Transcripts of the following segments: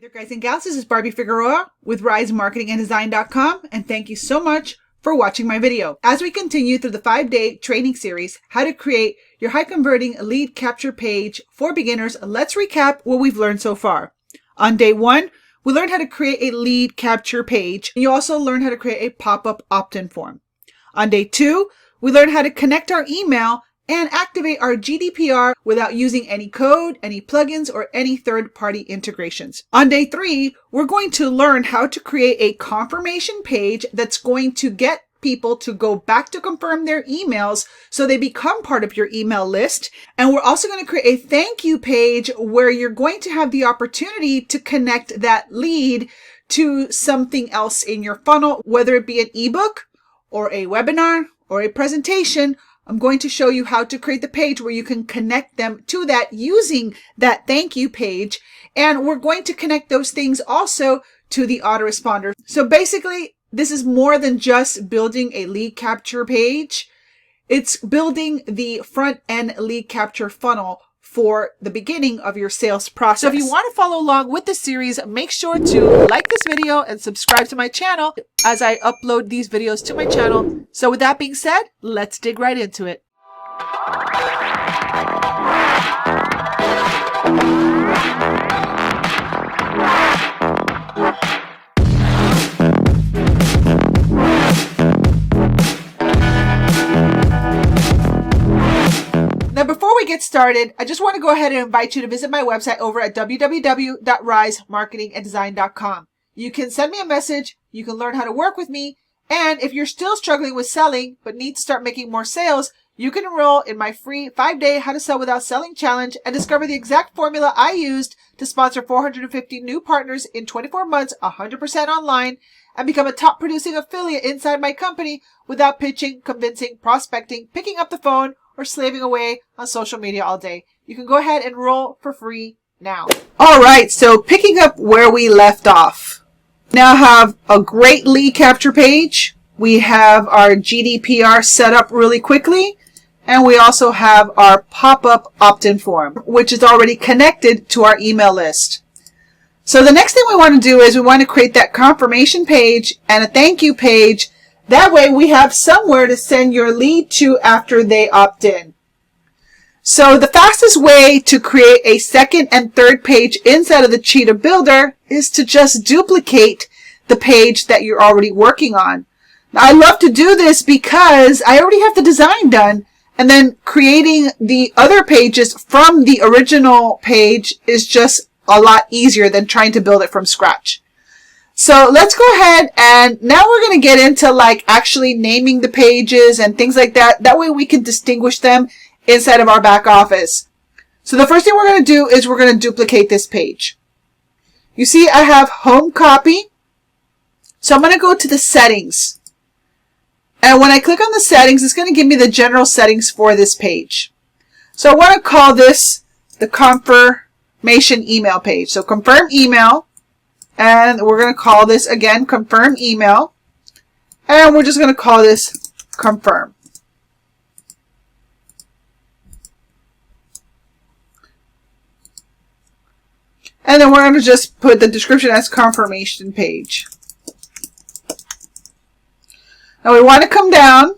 Hey there guys and gals, this is Barbie Figueroa with RiseMarketingAndDesign.com, and thank you so much for watching my video. As we continue through the 5-day training series, how to create your high converting lead capture page for beginners, let's recap what we've learned so far. On day 1, we learned how to create a lead capture page, and you also learned how to create a pop-up opt-in form. On day 2, we learned how to connect our email and activate our GDPR without using any code, any plugins, or any third-party integrations. On day 3, we're going to learn how to create a confirmation page that's going to get people to go back to confirm their emails so they become part of your email list. And we're also going to create a thank you page where you're going to have the opportunity to connect that lead to something else in your funnel, whether it be an ebook or a webinar or a presentation. I'm going to show you how to create the page where you can connect them to that using that thank you page. And we're going to connect those things also to the autoresponder. So basically, this is more than just building a lead capture page. It's building the front end lead capture funnel for the beginning of your sales process. So if you want to follow along with the series, make sure to like this video and subscribe to my channel as I upload these videos to my channel. So with that being said, let's dig right into it. Now, before we get started, I just want to go ahead and invite you to visit my website over at www.risemarketinganddesign.com. You can send me a message, you can learn how to work with me, and if you're still struggling with selling but need to start making more sales, you can enroll in my free 5-day How to Sell Without Selling challenge and discover the exact formula I used to sponsor 450 new partners in 24 months, 100% online, and become a top producing affiliate inside my company without pitching, convincing, prospecting, picking up the phone, or slaving away on social media all day. You can go ahead and enroll for free now. All right, so picking up where we left off. Now have a great lead capture page. We have our GDPR set up really quickly. And we also have our pop-up opt-in form, which is already connected to our email list. So the next thing we want to do is we want to create that confirmation page and a thank you page. That way we have somewhere to send your lead to after they opt in. So the fastest way to create a second and third page inside of the Cheetah Builder is to just duplicate the page that you're already working on. Now, I love to do this because I already have the design done, and then creating the other pages from the original page is just a lot easier than trying to build it from scratch. So let's go ahead, and now we're going to get into like actually naming the pages and things like that. That way we can distinguish them inside of our back office. So the first thing we're going to do is we're going to duplicate this page. You see I have home copy. So I'm going to go to the settings. And when I click on the settings, it's going to give me the general settings for this page. So I want to call this the confirmation email page. So confirm email. And we're going to call this, again, confirm email. And we're just going to call this confirm. And then we're going to just put the description as confirmation page. Now we want to come down.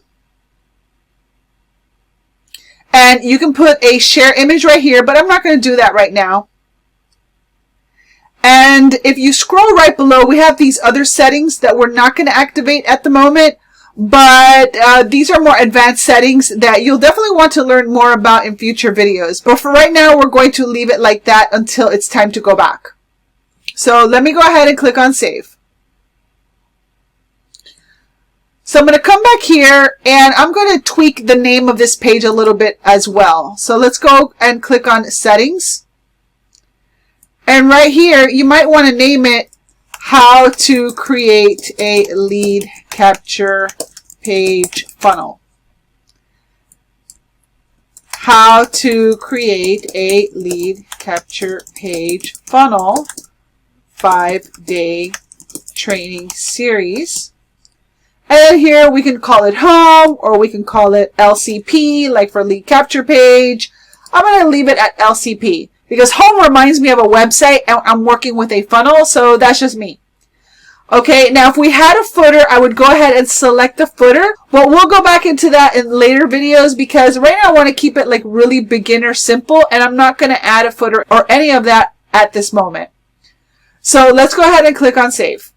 And you can put a share image right here, but I'm not going to do that right now. And if you scroll right below, we have these other settings that we're not going to activate at the moment, but these are more advanced settings that you'll definitely want to learn more about in future videos. But for right now, we're going to leave it like that until it's time to go back. So let me go ahead and click on save. So I'm going to come back here and I'm going to tweak the name of this page a little bit as well. So let's go and click on settings. And right here, you might want to name it How to Create a Lead Capture Page Funnel. How to Create a Lead Capture Page Funnel 5-day training series. And then here we can call it home, or we can call it LCP, like for lead capture page. I'm going to leave it at LCP. because home reminds me of a website and I'm working with a funnel. So that's just me. Okay, now if we had a footer, I would go ahead and select the footer, but we'll go back into that in later videos because right now I want to keep it like really beginner simple, and I'm not going to add a footer or any of that at this moment. So let's go ahead and click on save.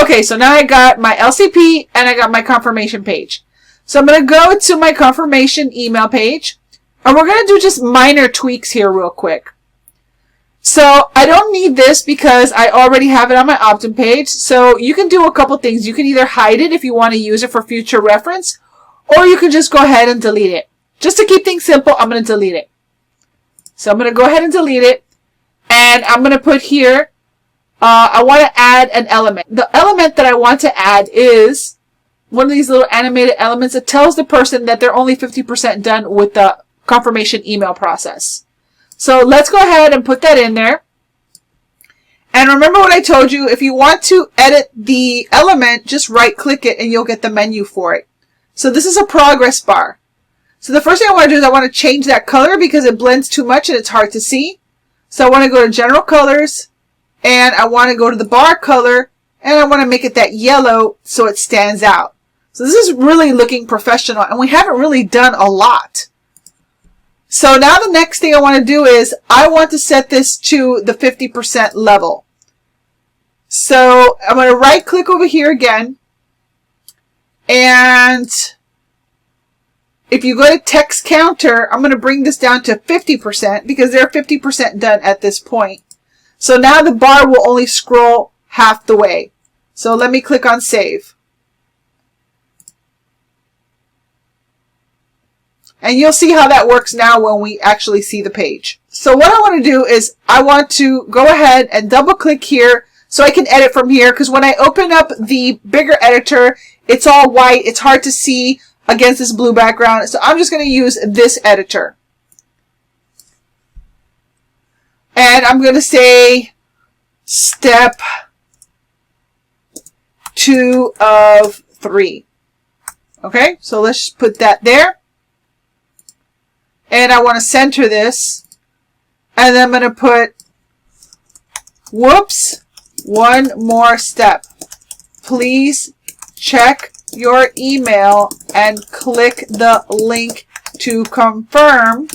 Okay, so now I got my LCP and I got my confirmation page. So I'm going to go to my confirmation email page, and we're going to do just minor tweaks here real quick. So I don't need this because I already have it on my opt-in page. So you can do a couple things. You can either hide it if you want to use it for future reference, or you can just go ahead and delete it. Just to keep things simple, I'm going to delete it. So I'm going to go ahead and delete it. And I'm going to put here, I want to add an element. The element that I want to add is one of these little animated elements that tells the person that they're only 50% done with the confirmation email process. So let's go ahead and put that in there. And remember what I told you, if you want to edit the element, just right click it and you'll get the menu for it. So this is a progress bar. So the first thing I want to do is I want to change that color because it blends too much and it's hard to see. So I want to go to general colors and I want to go to the bar color and I want to make it that yellow so it stands out. So this is really looking professional and we haven't really done a lot. So now the next thing I want to do is I want to set this to the 50% level. So I'm going to right click over here again. And if you go to text counter, I'm going to bring this down to 50% because they're 50% done at this point. So now the bar will only scroll half the way. So let me click on save. And you'll see how that works now when we actually see the page. So what I want to do is I want to go ahead and double click here so I can edit from here, because when I open up the bigger editor, it's all white. It's hard to see against this blue background. So I'm just going to use this editor. And I'm going to say step 2 of 3. Okay, so let's put that there. And I want to center this. And then I'm going to put, whoops, one more step. Please check your email and click the link to confirm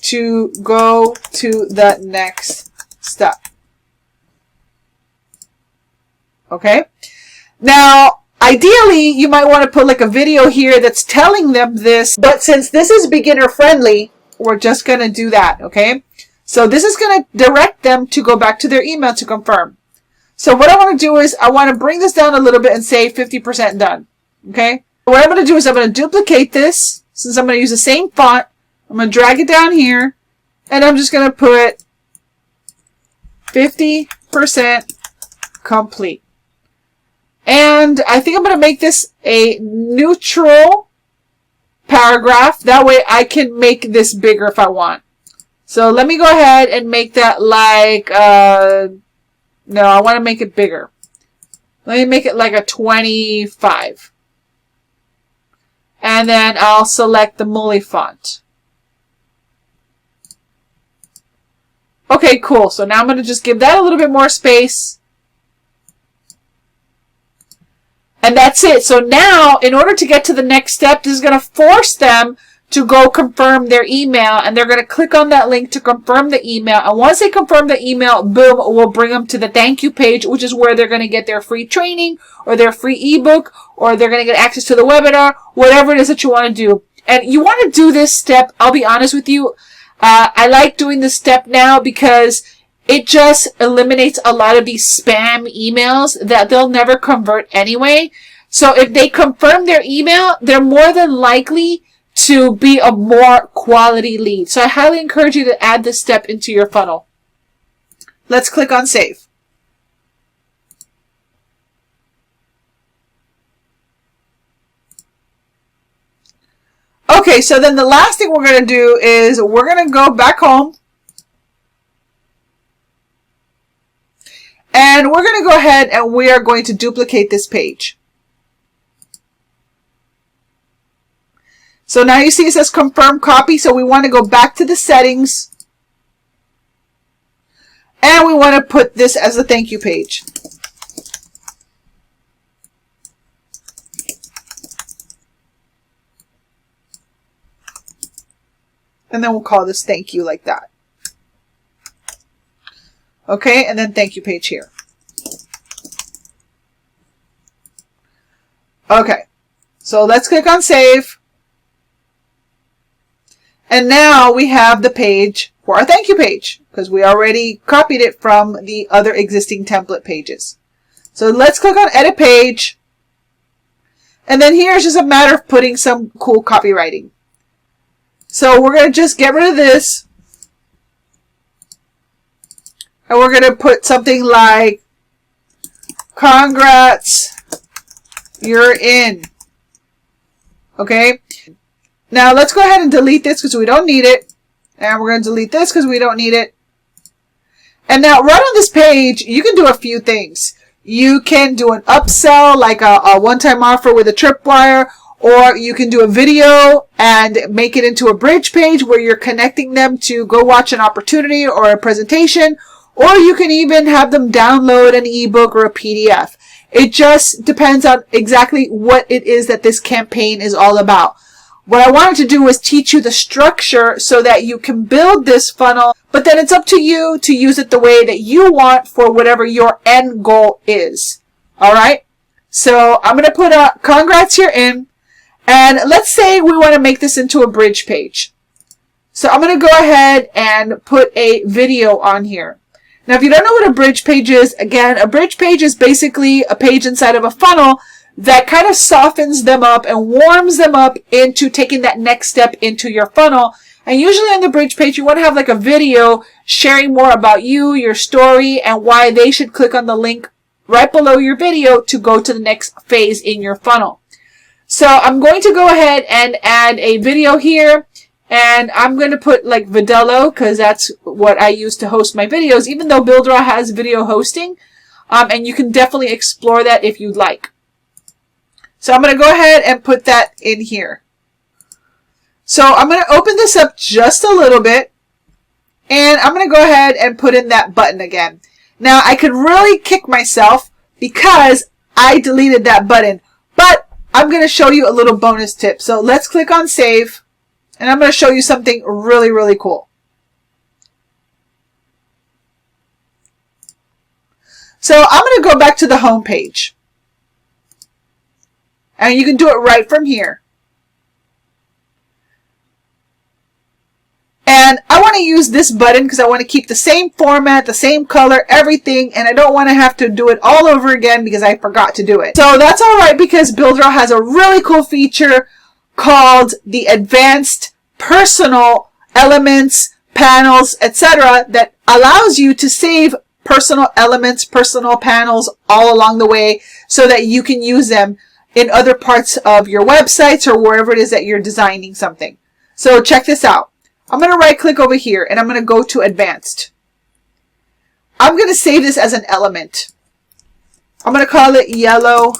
to go to the next step. Okay. Now, ideally, you might want to put like a video here that's telling them this, but since this is beginner friendly, we're just going to do that, okay? So this is going to direct them to go back to their email to confirm. So what I want to do is I want to bring this down a little bit and say 50% done, okay? What I'm going to do is I'm going to duplicate this, since I'm going to use the same font. I'm going to drag it down here, and I'm just going to put 50% complete. And I think I'm going to make this a neutral paragraph. That way I can make this bigger if I want. So let me go ahead and make that like, no, I want to make it bigger. Let me make it like a 25. And then I'll select the Mully font. Okay, cool. So now I'm going to just give that a little bit more space. And that's it. So now, in order to get to the next step, this is going to force them to go confirm their email. And they're going to click on that link to confirm the email. And once they confirm the email, boom, we'll bring them to the thank you page, which is where they're going to get their free training or their free ebook, or they're going to get access to the webinar, whatever it is that you want to do. And you want to do this step, I'll be honest with you. I like doing this step now because it just eliminates a lot of these spam emails that they'll never convert anyway. So if they confirm their email, they're more than likely to be a more quality lead. So I highly encourage you to add this step into your funnel. Let's click on save. Okay, so then the last thing we're going to do is we're going to go back home. And we're going to go ahead and we are going to duplicate this page. So now you see it says confirm copy. So we want to go back to the settings. And we want to put this as a thank you page. And then we'll call this thank you like that. Okay, and then thank you page here. Okay, so let's click on save. And now we have the page for our thank you page because we already copied it from the other existing template pages. So let's click on edit page. And then here's just a matter of putting some cool copywriting. So we're going to just get rid of this. And we're going to put something like, congrats, you're in. Okay. Now let's go ahead and delete this because we don't need it. And we're going to delete this because we don't need it. And now right on this page, you can do a few things. You can do an upsell, like a one-time offer with a tripwire, or you can do a video and make it into a bridge page where you're connecting them to go watch an opportunity or a presentation, or you can even have them download an ebook or a PDF. It just depends on exactly what it is that this campaign is all about. What I wanted to do was teach you the structure so that you can build this funnel, but then it's up to you to use it the way that you want for whatever your end goal is. All right. So I'm going to put a congrats here in, and let's say we want to make this into a bridge page. So I'm going to go ahead and put a video on here. Now, if you don't know what a bridge page is, again, a bridge page is basically a page inside of a funnel that kind of softens them up and warms them up into taking that next step into your funnel. And usually on the bridge page, you want to have like a video sharing more about you, your story, and why they should click on the link right below your video to go to the next phase in your funnel. So I'm going to go ahead and add a video here. And I'm going to put like Vidello because that's what I use to host my videos, even though Builderall has video hosting. And you can definitely explore that if you'd like. So I'm going to go ahead and put that in here. So I'm going to open this up just a little bit. And I'm going to go ahead and put in that button again. Now I could really kick myself because I deleted that button. But I'm going to show you a little bonus tip. So let's click on save. And I'm going to show you something really, really cool. So I'm going to go back to the home page. And you can do it right from here. And I want to use this button because I want to keep the same format, the same color, everything. And I don't want to have to do it all over again because I forgot to do it. So that's all right because Builderall has a really cool feature called the Advanced Personal Elements, Panels, etc. that allows you to save personal elements, personal panels all along the way so that you can use them in other parts of your websites or wherever it is that you're designing something. So check this out. I'm going to right click over here and I'm going to go to Advanced. I'm going to save this as an element. I'm going to call it Yellow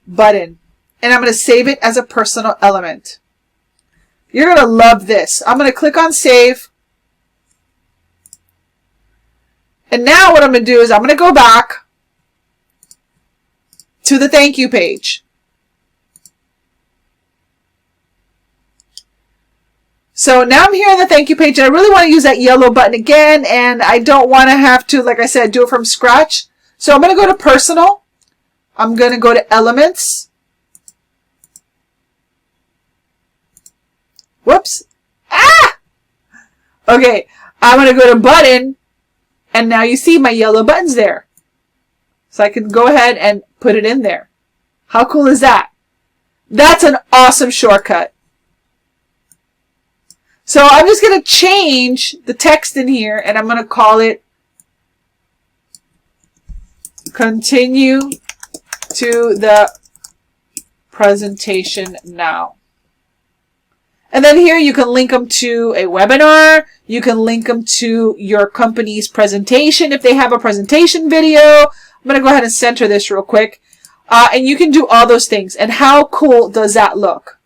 Button. And I'm going to save it as a personal element. You're going to love this. I'm going to click on save. And now what I'm going to do is I'm going to go back to the thank you page. So now I'm here on the thank you page and I really want to use that yellow button again, and I don't want to have to, like I said, do it from scratch. So I'm going to go to personal. I'm going to go to elements. Whoops. Ah! Okay. I'm going to go to button, and now you see my yellow buttons there. So I can go ahead and put it in there. How cool is that? That's an awesome shortcut. So I'm just going to change the text in here, and I'm going to call it Continue to the Presentation Now. And then here you can link them to a webinar. You can link them to your company's presentation if they have a presentation video. I'm going to go ahead and center this real quick. And you can do all those things. And how cool does that look?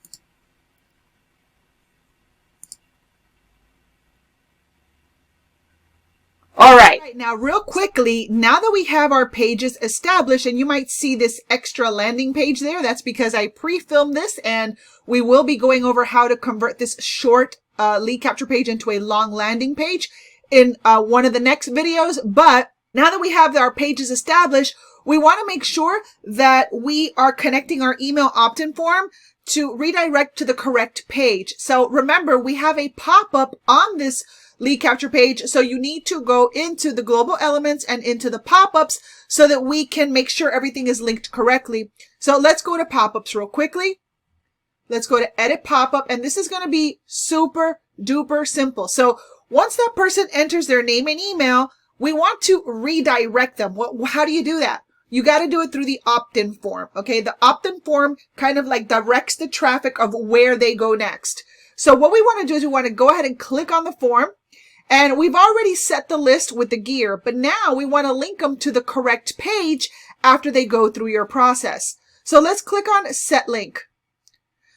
All right, now real quickly, now that we have our pages established, and you might see this extra landing page there, that's because I pre-filmed this and we will be going over how to convert this short lead capture page into a long landing page in one of the next videos. But now that we have our pages established, we want to make sure that we are connecting our email opt-in form to redirect to the correct page. So remember, we have a pop-up on this lead capture page. So you need to go into the global elements and into the pop-ups so that we can make sure everything is linked correctly. So let's go to pop-ups real quickly. Let's go to edit pop-up, and this is going to be super duper simple. So once that person enters their name and email, we want to redirect them. How do you do that? You got to do it through the opt-in form. Okay. The opt-in form kind of like directs the traffic of where they go next. So what we want to do is we want to go ahead and click on the form. And we've already set the list with the gear, but now we want to link them to the correct page after they go through your process. So let's click on set link.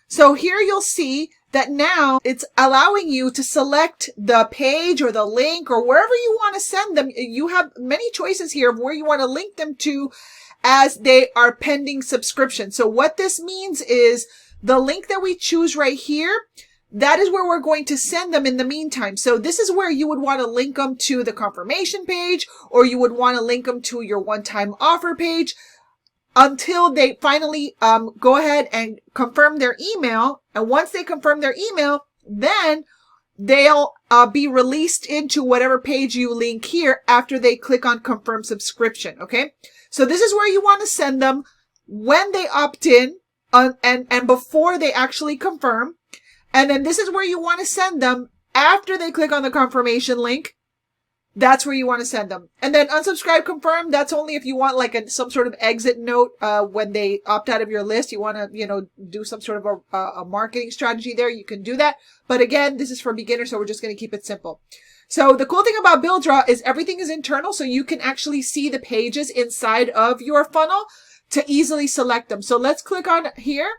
So here you'll see that now it's allowing you to select the page or the link or wherever you want to send them. You have many choices here of where you want to link them to as they are pending subscription. So what this means is the link that we choose right here, that is where we're going to send them in the meantime. So this is where you would want to link them to the confirmation page, or you would want to link them to your one-time offer page until they finally go ahead and confirm their email. And once they confirm their email, then they'll be released into whatever page you link here after they click on confirm subscription. Okay. So this is where you want to send them when they opt in and before they actually confirm. And then this is where you want to send them after they click on the confirmation link. That's where you want to send them. And then unsubscribe, confirm. That's only if you want like some sort of exit note when they opt out of your list. You want to, do some sort of a marketing strategy there. You can do that. But again, this is for beginners, so we're just going to keep it simple. So the cool thing about Builderall is everything is internal, so you can actually see the pages inside of your funnel to easily select them. So let's click on here.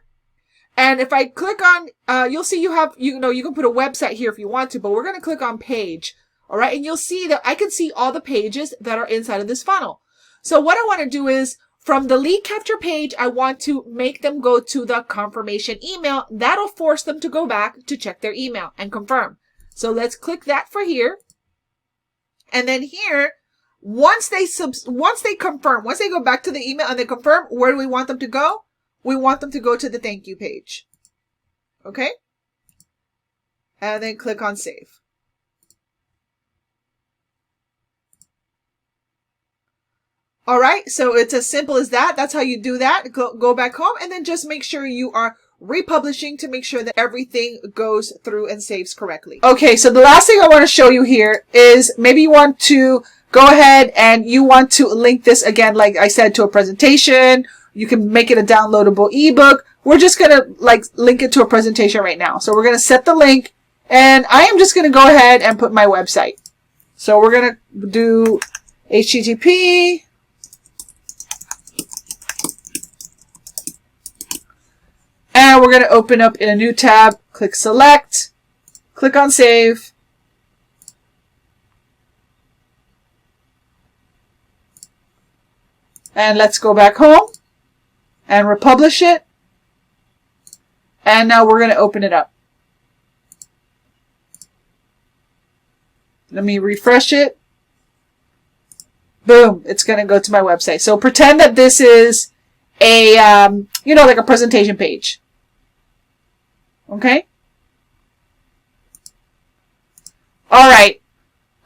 And if I click on, you'll see you can put a website here if you want to, but we're going to click on page. All right. And you'll see that I can see all the pages that are inside of this funnel. So what I want to do is from the lead capture page, I want to make them go to the confirmation email. That'll force them to go back to check their email and confirm. So let's click that for here. And then here, once they confirm, once they go back to the email and they confirm, where do we want them to go? We want them to go to the thank you page. Okay. And then click on save. All right. So it's as simple as that. That's how you do that. Go back home and then just make sure you are republishing to make sure that everything goes through and saves correctly. Okay. So the last thing I want to show you here is maybe you want to go ahead and you want to link this again, like I said, to a presentation. You can make it a downloadable ebook. We're just going to link it to a presentation right now. So we're going to set the link and I am just going to go ahead and put my website. So we're going to do HTTP. And we're going to open up in a new tab, click select, click on save. And let's go back home and republish it. And now we're going to open it up. Let me refresh it. Boom. It's going to go to my website. So pretend that this is a, like a presentation page. Okay. All right.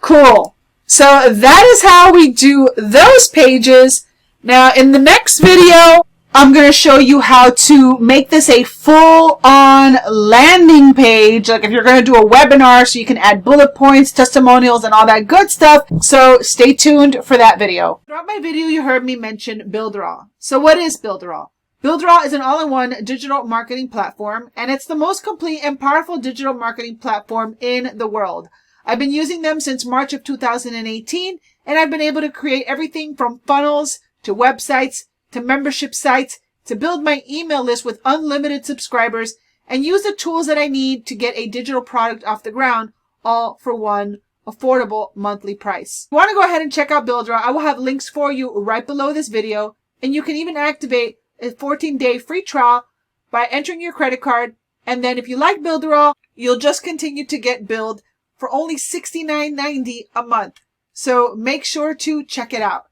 Cool. So that is how we do those pages. Now in the next video, I'm going to show you how to make this a full-on landing page. Like if you're going to do a webinar so you can add bullet points, testimonials, and all that good stuff. So stay tuned for that video. Throughout my video, you heard me mention Builderall. So what is Builderall? Builderall is an all-in-one digital marketing platform, and it's the most complete and powerful digital marketing platform in the world. I've been using them since March of 2018, and I've been able to create everything from funnels to websites to membership sites, to build my email list with unlimited subscribers, and use the tools that I need to get a digital product off the ground, all for one affordable monthly price. If you want to go ahead and check out Builderall, I will have links for you right below this video, and you can even activate a 14-day free trial by entering your credit card. And then if you like Builderall, you'll just continue to get billed for only $69.90 a month. So make sure to check it out.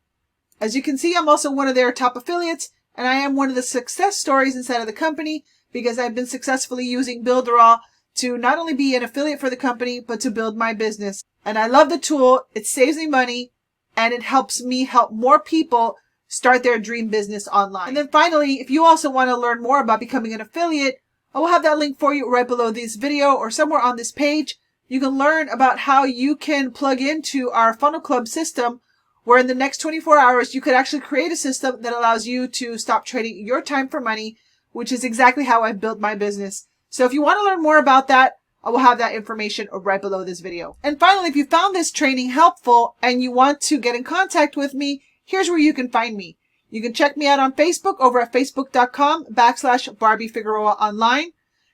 As you can see, I'm also one of their top affiliates, and I am one of the success stories inside of the company because I've been successfully using Builderall to not only be an affiliate for the company, but to build my business. And I love the tool. It saves me money, and it helps me help more people start their dream business online. And then finally, if you also want to learn more about becoming an affiliate, I will have that link for you right below this video or somewhere on this page. You can learn about how you can plug into our Funnel Club system, where in the next 24 hours, you could actually create a system that allows you to stop trading your time for money, which is exactly how I've built my business. So if you want to learn more about that, I will have that information right below this video. And finally, if you found this training helpful and you want to get in contact with me, here's where you can find me. You can check me out on Facebook over at facebook.com/Barbie Figueroa Online.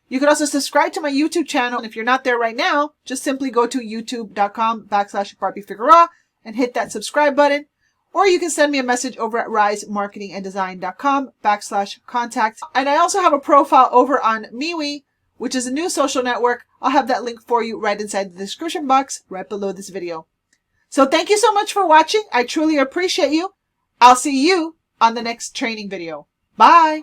You can also subscribe to my YouTube channel. And if you're not there right now, just simply go to youtube.com/Barbie Figueroa and hit that subscribe button. Or you can send me a message over at risemarketinganddesign.com/contact. And I also have a profile over on MeWe, which is a new social network. I'll have that link for you right inside the description box right below this video. So thank you so much for watching. I truly appreciate you. I'll see you on the next training video. Bye.